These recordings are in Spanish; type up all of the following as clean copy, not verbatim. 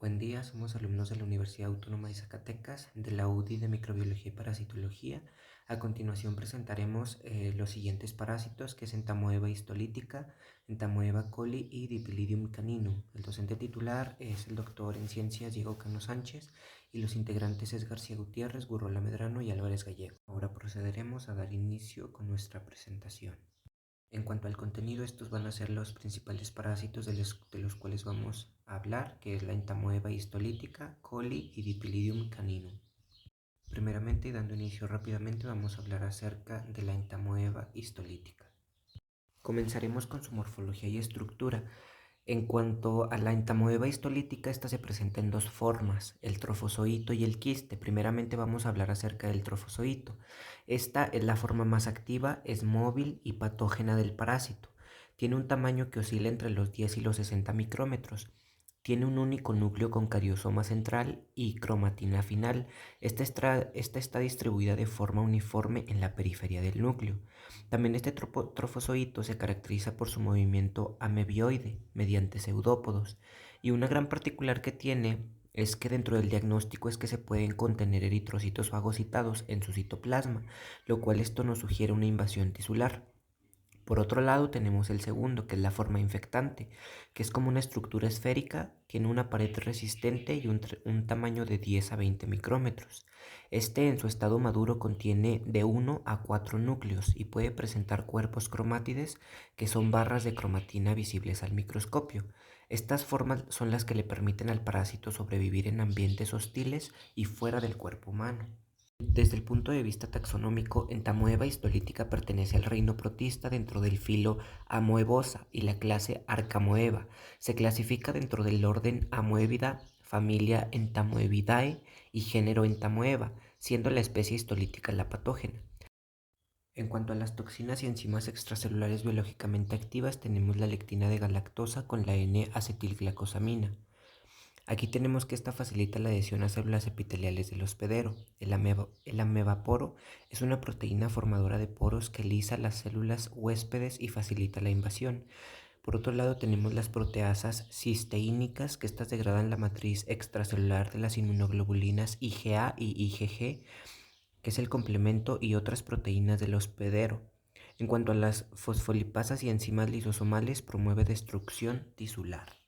Buen día, somos alumnos de la Universidad Autónoma de Zacatecas, de la UDI de Microbiología y Parasitología. A continuación presentaremos los siguientes parásitos, que es Entamoeba histolítica, Entamoeba coli y Dipilidium caninum. El docente titular es el doctor en ciencias Diego Cano Sánchez y los integrantes es García Gutiérrez, Gurrola Medrano y Álvarez Gallego. Ahora procederemos a dar inicio con nuestra presentación. En cuanto al contenido, estos van a ser los principales parásitos de los cuales vamos a hablar, que es la entamoeba histolítica, coli y Dipilidium caninum. Primeramente, y dando inicio rápidamente, vamos a hablar acerca de la entamoeba histolítica. Comenzaremos con su morfología y estructura. En cuanto a la entamoeba histolítica, esta se presenta en dos formas, el trofozoito y el quiste. Primeramente vamos a hablar acerca del trofozoito. Esta es la forma más activa, es móvil y patógena del parásito. Tiene un tamaño que oscila entre los 10 y los 60 micrómetros. Tiene un único núcleo con cariosoma central y cromatina final. Esta está distribuida de forma uniforme en la periferia del núcleo. También este trofozoito se caracteriza por su movimiento amebioide mediante pseudópodos, y una gran particular que tiene es que dentro del diagnóstico es que se pueden contener eritrocitos fagocitados en su citoplasma, lo cual esto nos sugiere una invasión tisular. Por otro lado tenemos el segundo, que es la forma infectante, que es como una estructura esférica, tiene una pared resistente y un tamaño de 10 a 20 micrómetros. Este en su estado maduro contiene de 1 a 4 núcleos y puede presentar cuerpos cromátides, que son barras de cromatina visibles al microscopio. Estas formas son las que le permiten al parásito sobrevivir en ambientes hostiles y fuera del cuerpo humano. Desde el punto de vista taxonómico, Entamoeba histolítica pertenece al reino protista dentro del filo Amoebosa y la clase Arcamoeba. Se clasifica dentro del orden Amoebida, familia Entamoebidae y género Entamoeba, siendo la especie histolítica la patógena. En cuanto a las toxinas y enzimas extracelulares biológicamente activas, tenemos la lectina de galactosa con la N-acetilglacosamina. Aquí tenemos que esta facilita la adhesión a células epiteliales del hospedero. El amebaporo es una proteína formadora de poros que lisa las células huéspedes y facilita la invasión. Por otro lado tenemos las proteasas cisteínicas, que estas degradan la matriz extracelular de las inmunoglobulinas IgA y IgG, que es el complemento, y otras proteínas del hospedero. En cuanto a las fosfolipasas y enzimas lisosomales, promueve destrucción tisular.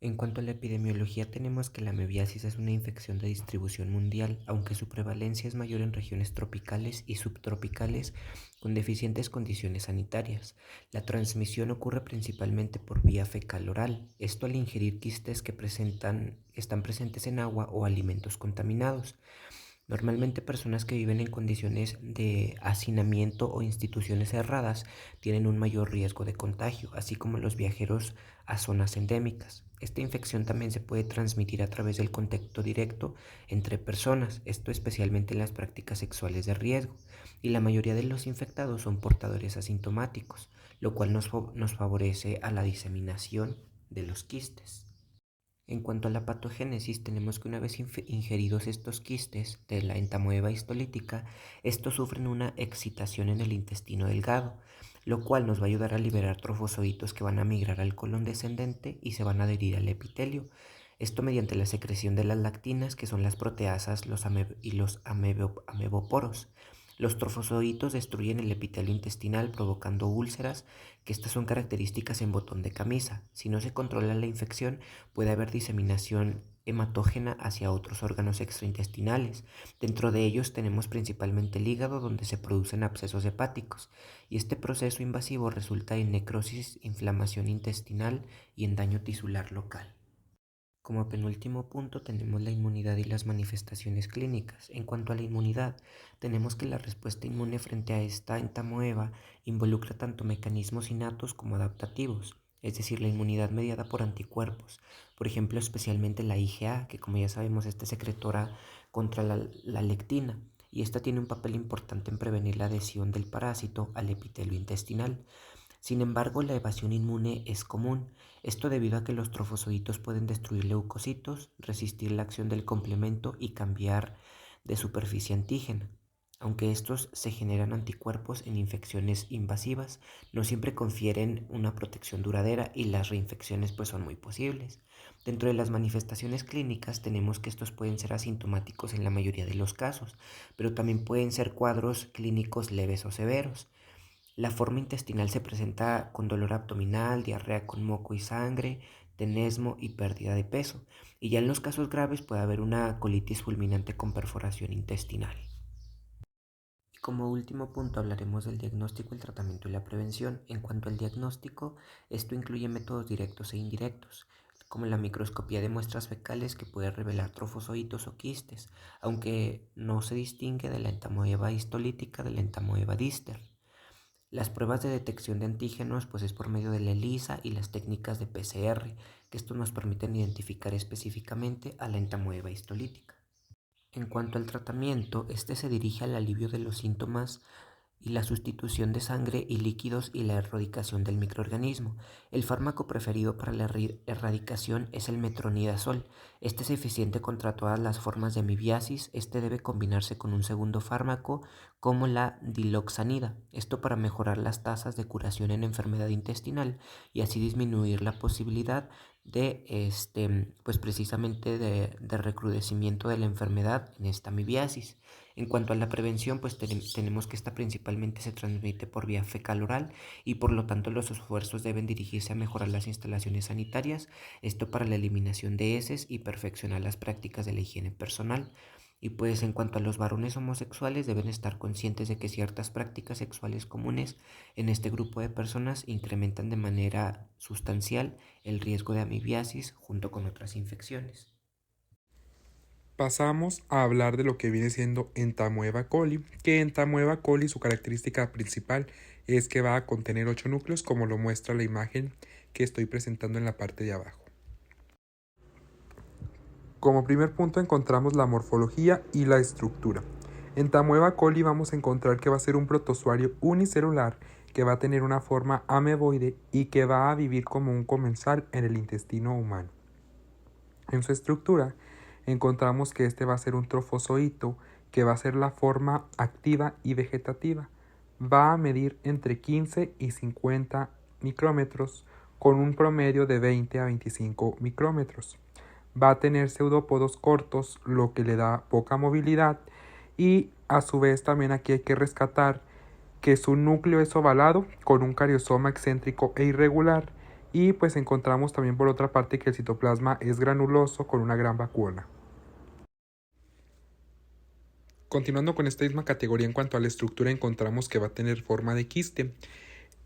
En cuanto a la epidemiología, tenemos que la amebiasis es una infección de distribución mundial, aunque su prevalencia es mayor en regiones tropicales y subtropicales con deficientes condiciones sanitarias. La transmisión ocurre principalmente por vía fecal oral, esto al ingerir quistes que están presentes en agua o alimentos contaminados. Normalmente personas que viven en condiciones de hacinamiento o instituciones cerradas tienen un mayor riesgo de contagio, así como los viajeros a zonas endémicas. Esta infección también se puede transmitir a través del contacto directo entre personas, esto especialmente en las prácticas sexuales de riesgo, y la mayoría de los infectados son portadores asintomáticos, lo cual nos favorece a la diseminación de los quistes. En cuanto a la patogénesis, tenemos que una vez ingeridos estos quistes de la entamoeba histolítica, estos sufren una excitación en el intestino delgado, lo cual nos va a ayudar a liberar trofozoitos que van a migrar al colon descendente y se van a adherir al epitelio. Esto mediante la secreción de las lactinas, que son las proteasas y los ameboporos. Los trofozoitos destruyen el epitelio intestinal provocando úlceras, que estas son características en botón de camisa. Si no se controla la infección, puede haber diseminación hematógena hacia otros órganos extraintestinales. Dentro de ellos tenemos principalmente el hígado, donde se producen abscesos hepáticos, y este proceso invasivo resulta en necrosis, inflamación intestinal y en daño tisular local. Como penúltimo punto tenemos la inmunidad y las manifestaciones clínicas. En cuanto a la inmunidad, tenemos que la respuesta inmune frente a esta entamoeba involucra tanto mecanismos innatos como adaptativos, es decir, la inmunidad mediada por anticuerpos, por ejemplo, especialmente la IgA, que como ya sabemos, esta secretora contra la lectina, y esta tiene un papel importante en prevenir la adhesión del parásito al epitelio intestinal. Sin embargo, la evasión inmune es común, esto debido a que los trofozoitos pueden destruir leucocitos, resistir la acción del complemento y cambiar de superficie antígena. Aunque estos se generan anticuerpos en infecciones invasivas, no siempre confieren una protección duradera y las reinfecciones pues son muy posibles. Dentro de las manifestaciones clínicas tenemos que estos pueden ser asintomáticos en la mayoría de los casos, pero también pueden ser cuadros clínicos leves o severos. La forma intestinal se presenta con dolor abdominal, diarrea con moco y sangre, tenesmo y pérdida de peso. Y ya en los casos graves puede haber una colitis fulminante con perforación intestinal. Y como último punto hablaremos del diagnóstico, el tratamiento y la prevención. En cuanto al diagnóstico, esto incluye métodos directos e indirectos, como la microscopía de muestras fecales que puede revelar trofosoditos o quistes, aunque no se distingue de la entamoeba histolítica de la entamoeba díster. Las pruebas de detección de antígenos pues es por medio de la ELISA y las técnicas de PCR, que esto nos permiten identificar específicamente a la entamoeba histolítica. En cuanto al tratamiento, este se dirige al alivio de los síntomas y la sustitución de sangre y líquidos y la erradicación del microorganismo. El fármaco preferido para la erradicación es el metronidazol. Este es eficiente contra todas las formas de amibiasis. Este debe combinarse con un segundo fármaco como la diloxanida. Esto para mejorar las tasas de curación en enfermedad intestinal y así disminuir la posibilidad de pues precisamente de recrudecimiento de la enfermedad en esta amibiasis. En cuanto a la prevención, pues tenemos que esta principalmente se transmite por vía fecal oral y por lo tanto los esfuerzos deben dirigirse a mejorar las instalaciones sanitarias, esto para la eliminación de heces y perfeccionar las prácticas de la higiene personal. Y pues en cuanto a los varones homosexuales, deben estar conscientes de que ciertas prácticas sexuales comunes en este grupo de personas incrementan de manera sustancial el riesgo de amibiasis junto con otras infecciones. Pasamos a hablar de lo que viene siendo Entamoeba coli, que Entamoeba coli su característica principal es que va a contener 8 núcleos, como lo muestra la imagen que estoy presentando en la parte de abajo. Como primer punto encontramos la morfología y la estructura. En Entamoeba coli vamos a encontrar que va a ser un protozoario unicelular que va a tener una forma ameboide y que va a vivir como un comensal en el intestino humano. En su estructura encontramos que este va a ser un trofozoito que va a ser la forma activa y vegetativa. Va a medir entre 15 y 50 micrómetros con un promedio de 20 a 25 micrómetros. Va a tener pseudópodos cortos, lo que le da poca movilidad, y a su vez también aquí hay que rescatar que su núcleo es ovalado con un cariosoma excéntrico e irregular, y pues encontramos también por otra parte que el citoplasma es granuloso con una gran vacuola. Continuando con esta misma categoría en cuanto a la estructura, encontramos que va a tener forma de quiste.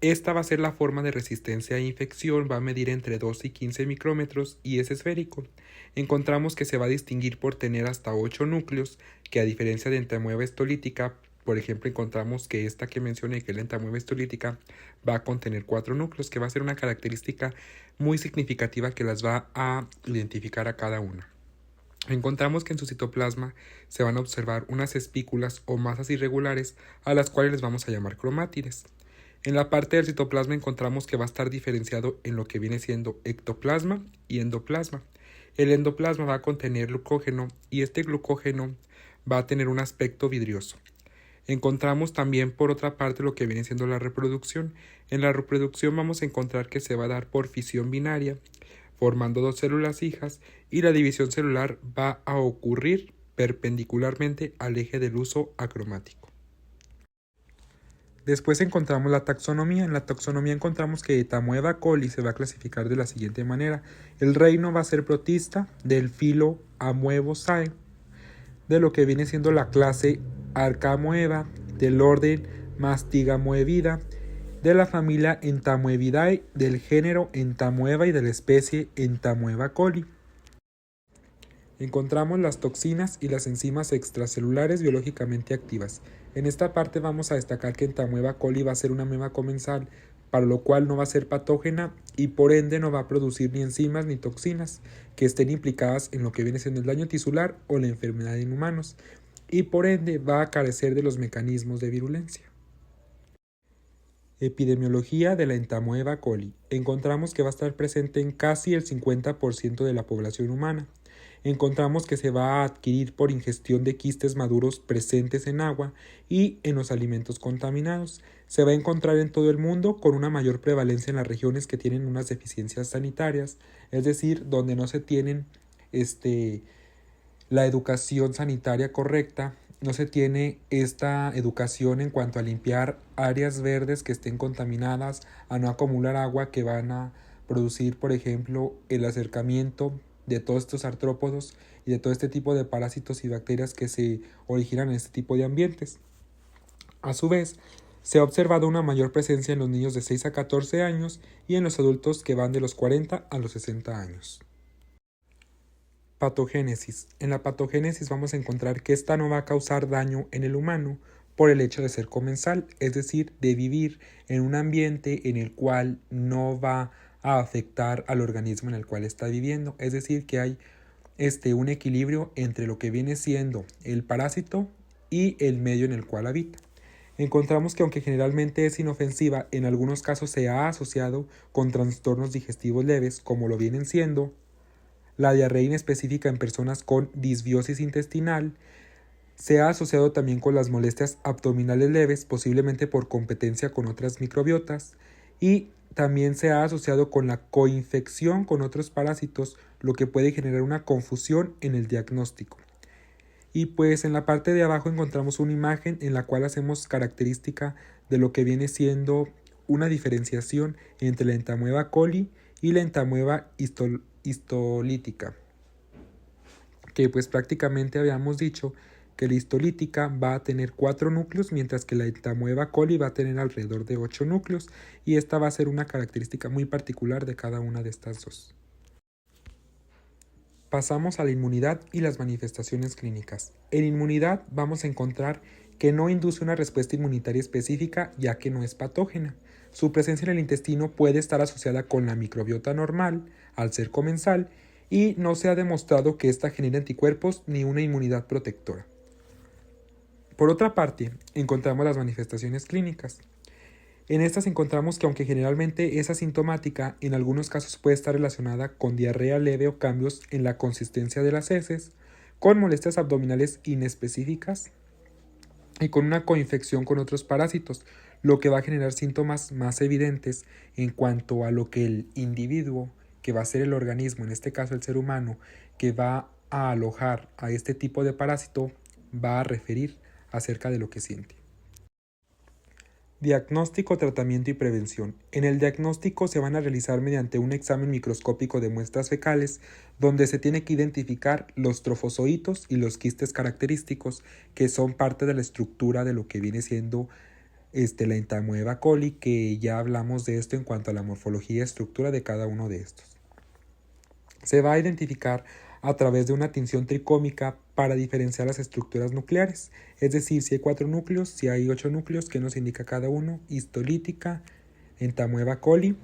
Esta va a ser la forma de resistencia a infección, va a medir entre 2 y 15 micrómetros y es esférico. Encontramos que se va a distinguir por tener hasta 8 núcleos, que a diferencia de entamoeba histolítica, por ejemplo, encontramos que esta que mencioné, que es la entamoeba histolítica, va a contener 4 núcleos, que va a ser una característica muy significativa que las va a identificar a cada una. Encontramos que en su citoplasma se van a observar unas espículas o masas irregulares a las cuales les vamos a llamar cromátides. En la parte del citoplasma encontramos que va a estar diferenciado en lo que viene siendo ectoplasma y endoplasma. El endoplasma va a contener glucógeno y este glucógeno va a tener un aspecto vidrioso. Encontramos también por otra parte lo que viene siendo la reproducción. En la reproducción vamos a encontrar que se va a dar por fisión binaria, formando dos células hijas, y la división celular va a ocurrir perpendicularmente al eje del uso acromático. Después encontramos la taxonomía. En la taxonomía encontramos que Entamoeba coli se va a clasificar de la siguiente manera. El reino va a ser protista del filo Amoebosae, de lo que viene siendo la clase Archamoeba, del orden Mastigamoebida, de la familia Entamoebidae, del género Entamoeba y de la especie Entamoeba coli. Encontramos las toxinas y las enzimas extracelulares biológicamente activas. En esta parte vamos a destacar que Entamoeba coli va a ser una ameba comensal, para lo cual no va a ser patógena y por ende no va a producir ni enzimas ni toxinas que estén implicadas en lo que viene siendo el daño tisular o la enfermedad en humanos, y por ende va a carecer de los mecanismos de virulencia. Epidemiología de la Entamoeba coli. Encontramos que va a estar presente en casi el 50% de la población humana. Encontramos que se va a adquirir por ingestión de quistes maduros presentes en agua y en los alimentos contaminados. Se va a encontrar en todo el mundo con una mayor prevalencia en las regiones que tienen unas deficiencias sanitarias, es decir, donde no se tienen la educación sanitaria correcta, no se tiene esta educación en cuanto a limpiar áreas verdes que estén contaminadas, a no acumular agua que van a producir, por ejemplo, el acercamiento de todos estos artrópodos y de todo este tipo de parásitos y bacterias que se originan en este tipo de ambientes. A su vez, se ha observado una mayor presencia en los niños de 6 a 14 años y en los adultos que van de los 40 a los 60 años. Patogénesis. En la patogénesis vamos a encontrar que esta no va a causar daño en el humano por el hecho de ser comensal, es decir, de vivir en un ambiente en el cual no va a afectar al organismo en el cual está viviendo, es decir, que hay un equilibrio entre lo que viene siendo el parásito y el medio en el cual habita. Encontramos que aunque generalmente es inofensiva, en algunos casos se ha asociado con trastornos digestivos leves, como lo vienen siendo la diarrea inespecífica en personas con disbiosis intestinal. Se ha asociado también con las molestias abdominales leves, posiblemente por competencia con otras microbiotas, y también se ha asociado con la coinfección con otros parásitos, lo que puede generar una confusión en el diagnóstico. Y pues en la parte de abajo encontramos una imagen en la cual hacemos característica de lo que viene siendo una diferenciación entre la Entamoeba coli y la Entamoeba histolítica, que pues prácticamente habíamos dicho que la histolítica va a tener 4 núcleos, mientras que la Entamoeba coli va a tener alrededor de 8 núcleos, y esta va a ser una característica muy particular de cada una de estas dos. Pasamos a la inmunidad y las manifestaciones clínicas. En inmunidad vamos a encontrar que no induce una respuesta inmunitaria específica, ya que no es patógena. Su presencia en el intestino puede estar asociada con la microbiota normal, al ser comensal, y no se ha demostrado que ésta genere anticuerpos ni una inmunidad protectora. Por otra parte, encontramos las manifestaciones clínicas. En estas encontramos que aunque generalmente es asintomática, en algunos casos puede estar relacionada con diarrea leve o cambios en la consistencia de las heces, con molestias abdominales inespecíficas y con una coinfección con otros parásitos, lo que va a generar síntomas más evidentes en cuanto a lo que el individuo, que va a ser el organismo, en este caso el ser humano, que va a alojar a este tipo de parásito, va a referir acerca de lo que siente. Diagnóstico, tratamiento y prevención. En el diagnóstico se van a realizar mediante un examen microscópico de muestras fecales, donde se tiene que identificar los trofozoitos y los quistes característicos, que son parte de la estructura de lo que viene siendo la Entamoeba coli, que ya hablamos de esto en cuanto a la morfología y estructura de cada uno de estos. Se va a identificar a través de una tinción tricómica para diferenciar las estructuras nucleares, es decir, si hay 4 núcleos, si hay 8 núcleos, que nos indica cada uno, histolítica, Entamoeba coli,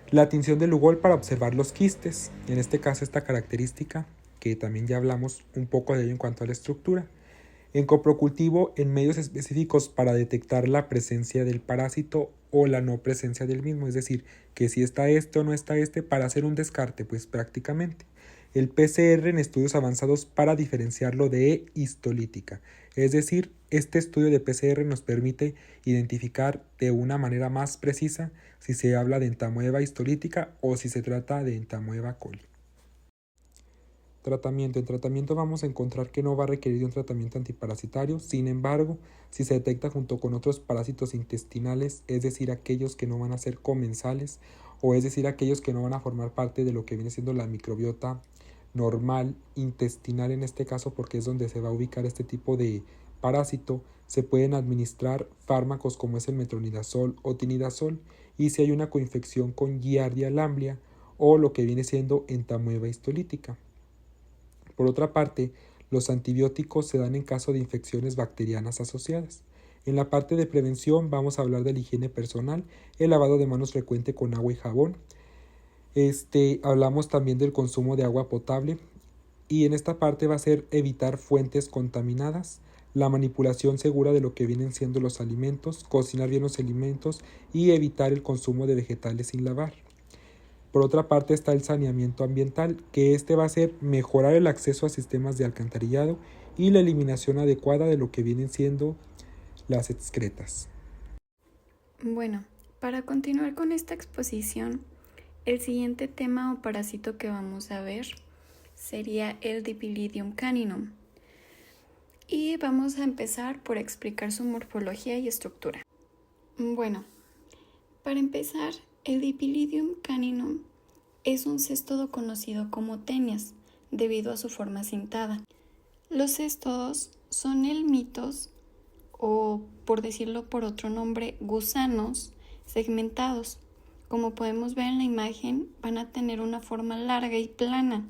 la tinción de Lugol para observar los quistes, en este caso esta característica, que también ya hablamos un poco de ello en cuanto a la estructura, en coprocultivo en medios específicos para detectar la presencia del parásito o la no presencia del mismo, es decir, que si está o no está para hacer un descarte, pues prácticamente. El PCR en estudios avanzados para diferenciarlo de histolítica, es decir, este estudio de PCR nos permite identificar de una manera más precisa si se habla de Entamoeba histolítica o si se trata de Entamoeba coli. Tratamiento. En tratamiento vamos a encontrar que no va a requerir de un tratamiento antiparasitario, sin embargo, si se detecta junto con otros parásitos intestinales, es decir, aquellos que no van a ser comensales, o es decir, aquellos que no van a formar parte de lo que viene siendo la microbiota normal intestinal en este caso, porque es donde se va a ubicar este tipo de parásito, se pueden administrar fármacos como es el metronidazol o tinidazol, y si hay una coinfección con Giardia lamblia o lo que viene siendo Entamoeba histolítica. Por otra parte, los antibióticos se dan en caso de infecciones bacterianas asociadas. En la parte de prevención vamos a hablar de la higiene personal, el lavado de manos frecuente con agua y jabón. Hablamos también del consumo de agua potable, y en esta parte va a ser evitar fuentes contaminadas, la manipulación segura de lo que vienen siendo los alimentos, cocinar bien los alimentos y evitar el consumo de vegetales sin lavar. Por otra parte está el saneamiento ambiental, que va a ser mejorar el acceso a sistemas de alcantarillado y la eliminación adecuada de lo que vienen siendo las excretas. Bueno, para continuar con esta exposición, el siguiente tema o parásito que vamos a ver sería el Dipylidium caninum. Y vamos a empezar por explicar su morfología y estructura. Bueno, para empezar, el Dipylidium caninum es un céstodo conocido como tenias, debido a su forma cintada. Los céstodos son helmintos, o por decirlo por otro nombre, gusanos segmentados. Como podemos ver en la imagen, van a tener una forma larga y plana,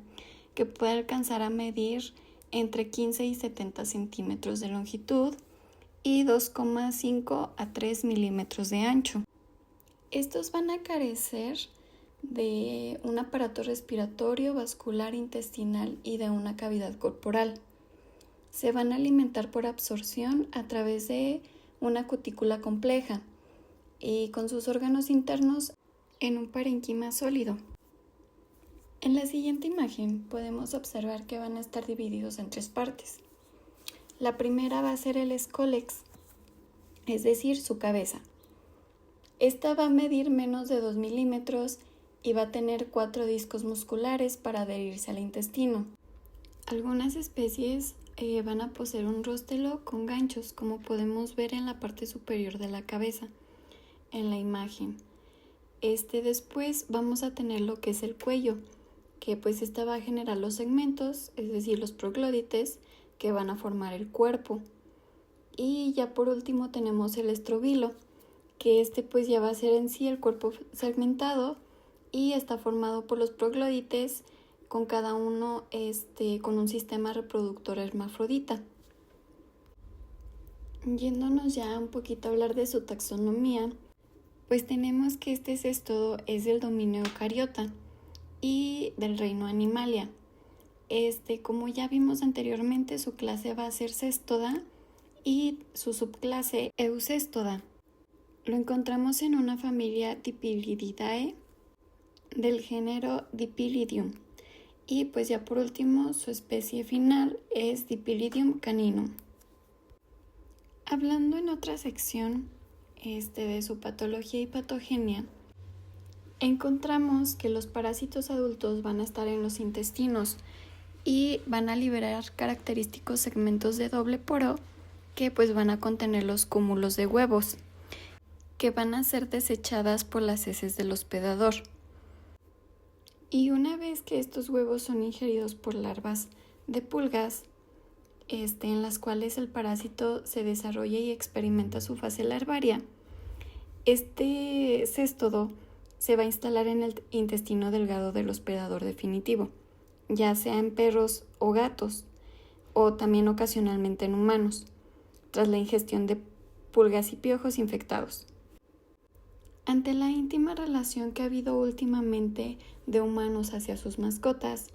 que puede alcanzar a medir entre 15 y 70 centímetros de longitud y 2,5 a 3 milímetros de ancho. Estos van a carecer de un aparato respiratorio, vascular, intestinal y de una cavidad corporal. Se van a alimentar por absorción a través de una cutícula compleja y con sus órganos internos en un parénquima sólido. En la siguiente imagen podemos observar que van a estar divididos en 3 partes. La primera va a ser el escólex, es decir, su cabeza. Esta va a medir menos de 2 milímetros y va a tener 4 discos musculares para adherirse al intestino. Algunas especies van a poseer un róstelo con ganchos, como podemos ver en la parte superior de la cabeza, en la imagen. Después vamos a tener lo que es el cuello, que pues esta va a generar los segmentos, es decir, los proglódites, que van a formar el cuerpo. Y ya por último tenemos el estrobilo, que pues ya va a ser en sí el cuerpo segmentado y está formado por los proglódites, con cada uno con un sistema reproductor hermafrodita. Yéndonos ya un poquito a hablar de su taxonomía, pues tenemos que este céstodo es del dominio Eucariota y del reino Animalia. Como ya vimos anteriormente, su clase va a ser Cestoda y su subclase Eucestoda. Lo encontramos en una familia Dipylididae del género Dipylidium. Y pues ya por último, su especie final es Dipylidium caninum. Hablando en otra sección de su patología y patogenia, encontramos que los parásitos adultos van a estar en los intestinos y van a liberar característicos segmentos de doble poro que pues van a contener los cúmulos de huevos, que van a ser desechadas por las heces del hospedador. Y una vez que estos huevos son ingeridos por larvas de pulgas, en las cuales el parásito se desarrolla y experimenta su fase larvaria, este céstodo se va a instalar en el intestino delgado del hospedador definitivo, ya sea en perros o gatos, o también ocasionalmente en humanos, tras la ingestión de pulgas y piojos infectados. Ante la íntima relación que ha habido últimamente de humanos hacia sus mascotas,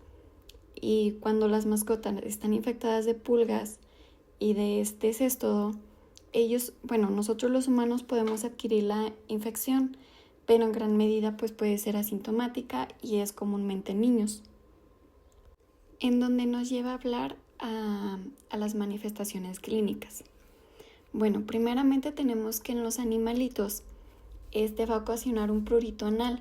y cuando las mascotas están infectadas de pulgas y de este céstodo, nosotros los humanos podemos adquirir la infección, pero en gran medida pues puede ser asintomática y es comúnmente en niños. En donde nos lleva a hablar a las manifestaciones clínicas. Bueno, primeramente tenemos que en los animalitos va a ocasionar un prurito anal,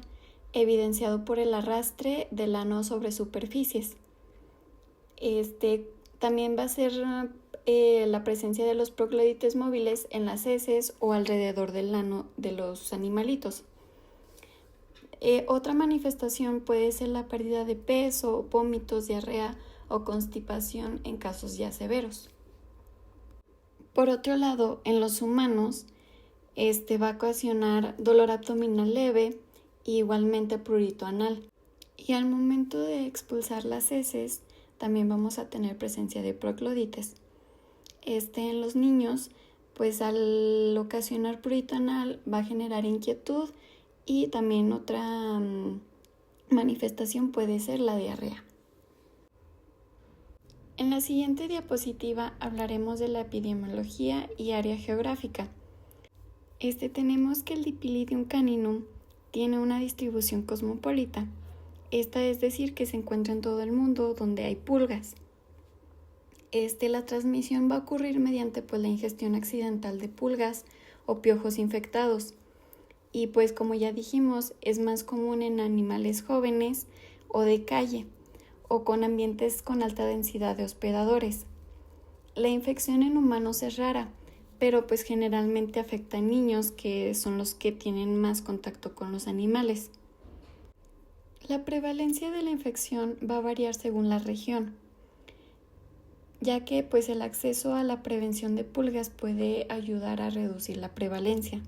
evidenciado por el arrastre del ano sobre superficies. También va a ser la presencia de los proglódites móviles en las heces o alrededor del ano de los animalitos. Otra manifestación puede ser la pérdida de peso, vómitos, diarrea o constipación en casos ya severos. Por otro lado, en los humanos, va a ocasionar dolor abdominal leve y igualmente prurito anal. Y al momento de expulsar las heces, también vamos a tener presencia de proglódites. En los niños, pues al ocasionar prurito anal va a generar inquietud y también otra manifestación puede ser la diarrea. En la siguiente diapositiva hablaremos de la epidemiología y área geográfica. Tenemos que el Dipylidium caninum tiene una distribución cosmopolita. Esta es decir que se encuentra en todo el mundo donde hay pulgas. La transmisión va a ocurrir mediante la ingestión accidental de pulgas o piojos infectados. Y pues como ya dijimos, es más común en animales jóvenes o de calle o con ambientes con alta densidad de hospedadores. La infección en humanos es rara, pero pues generalmente afecta a niños, que son los que tienen más contacto con los animales. La prevalencia de la infección va a variar según la región, ya que pues el acceso a la prevención de pulgas puede ayudar a reducir la prevalencia.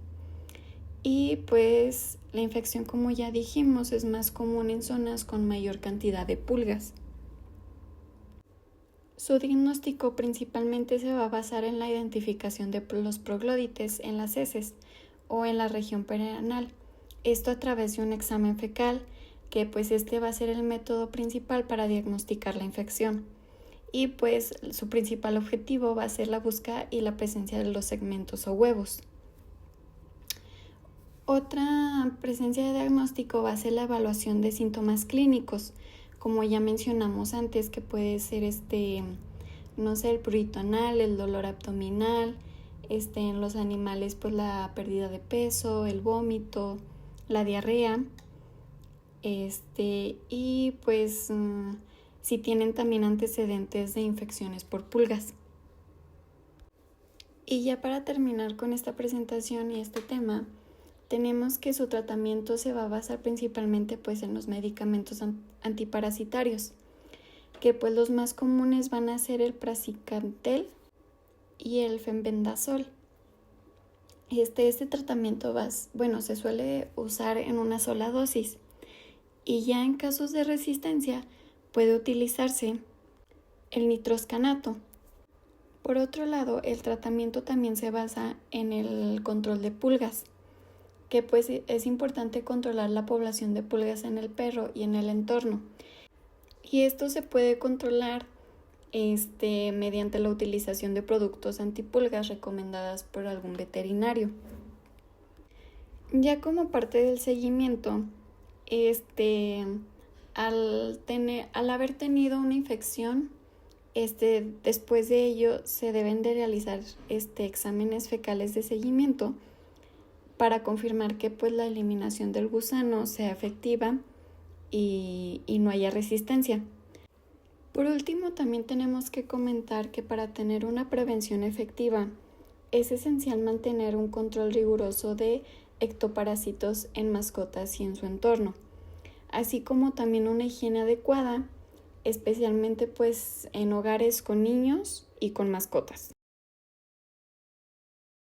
Y pues la infección, como ya dijimos, es más común en zonas con mayor cantidad de pulgas. Su diagnóstico principalmente se va a basar en la identificación de los proglódites en las heces o en la región perianal. Esto a través de un examen fecal, que pues va a ser el método principal para diagnosticar la infección. Y pues su principal objetivo va a ser la búsqueda y la presencia de los segmentos o huevos. Otra presencia de diagnóstico va a ser la evaluación de síntomas clínicos, como ya mencionamos antes, que puede ser el prurito anal, el dolor abdominal, en los animales pues la pérdida de peso, el vómito, la diarrea, y pues si tienen también antecedentes de infecciones por pulgas. Y ya para terminar con esta presentación y este tema, tenemos que su tratamiento se va a basar principalmente pues en los medicamentos antiparasitarios, que pues los más comunes van a ser el praziquantel y el fenbendazol. Este tratamiento se suele usar en una sola dosis, y ya en casos de resistencia puede utilizarse el nitroscanato. Por otro lado, el tratamiento también se basa en el control de pulgas, que pues es importante controlar la población de pulgas en el perro y en el entorno. Y esto se puede controlar mediante la utilización de productos antipulgas recomendadas por algún veterinario. Ya como parte del seguimiento, al haber tenido una infección, después de ello se deben de realizar exámenes fecales de seguimiento para confirmar que pues la eliminación del gusano sea efectiva y no haya resistencia. Por último, también tenemos que comentar que para tener una prevención efectiva es esencial mantener un control riguroso de ectoparásitos en mascotas y en su entorno, así como también una higiene adecuada, especialmente pues en hogares con niños y con mascotas.